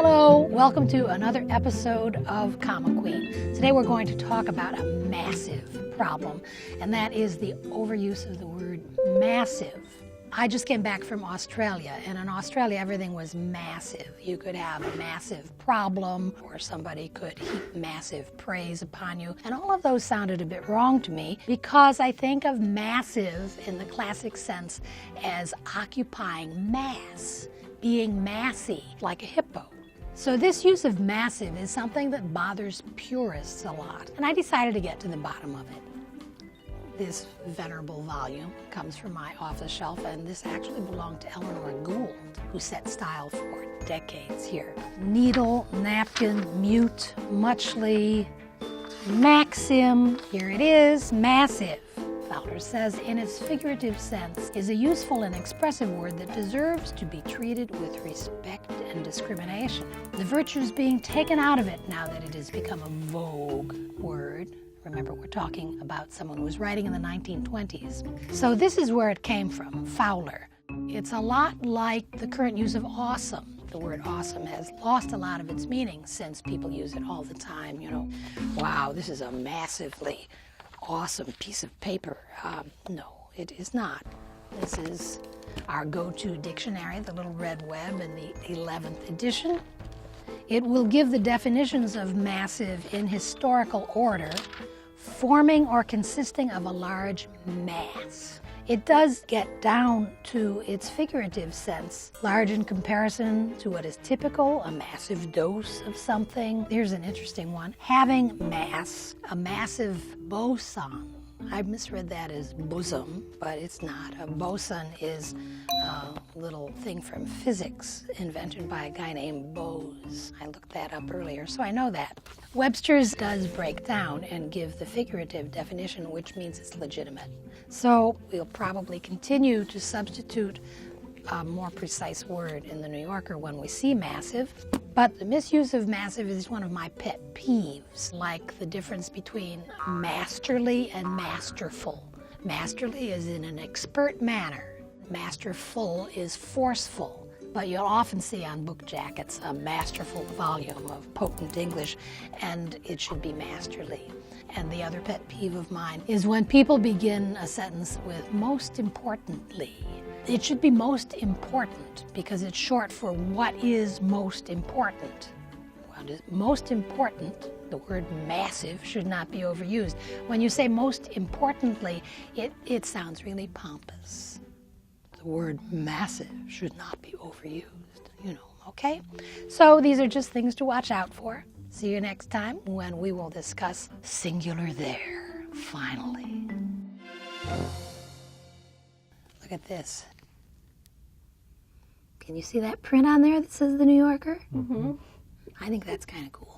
Hello, welcome to another episode of Comma Queen. Today we're going to talk about a massive problem, and that is the overuse of the word massive. I just came back from Australia, and in Australia everything was massive. You could have a massive problem, or somebody could heap massive praise upon you, and all of those sounded a bit wrong to me because I think of massive in the classic sense as occupying mass, being massy, like a hippo. So this use of massive is something that bothers purists a lot, and I decided to get to the bottom of it. This venerable volume comes from my office shelf, and this actually belonged to Eleanor Gould, who set style for decades here. Needle, napkin, mute, muchly, maxim, here it is, massive. Fowler says, in its figurative sense, is a useful and expressive word that deserves to be treated with respect and discrimination. The virtues being taken out of it now that it has become a vogue word. Remember, we're talking about someone who was writing in the 1920s. So this is where it came from, Fowler. It's a lot like the current use of awesome. The word awesome has lost a lot of its meaning since people use it all the time. You know, wow, this is a massively awesome piece of paper. No, it is not. This is our go-to dictionary, the Little Red Web in the 11th edition. It will give the definitions of massive in historical order, forming or consisting of a large mass. It does get down to its figurative sense, large in comparison to what is typical, a massive dose of something. Here's an interesting one. Having mass, a massive boson. I misread that as bosom, but it's not. A boson is a little thing from physics invented by a guy named Bose. I looked that up earlier, so I know that. Webster's does break down and give the figurative definition, which means it's legitimate. So we'll probably continue to substitute a more precise word in the New Yorker when we see massive. But the misuse of massive is one of my pet peeves, like the difference between masterly and masterful. Masterly is in an expert manner. Masterful is forceful. But you'll often see on book jackets a masterful volume of potent English, and it should be masterly. And the other pet peeve of mine is when people begin a sentence with most importantly. It should be most important because it's short for what is most important. What is most important, the word massive should not be overused. When you say most importantly, it sounds really pompous. The word massive should not be overused, you know, okay? So these are just things to watch out for. See you next time when we will discuss singular there, finally. Look at this. Can you see that print on there that says The New Yorker? Mm-hmm. I think that's kind of cool.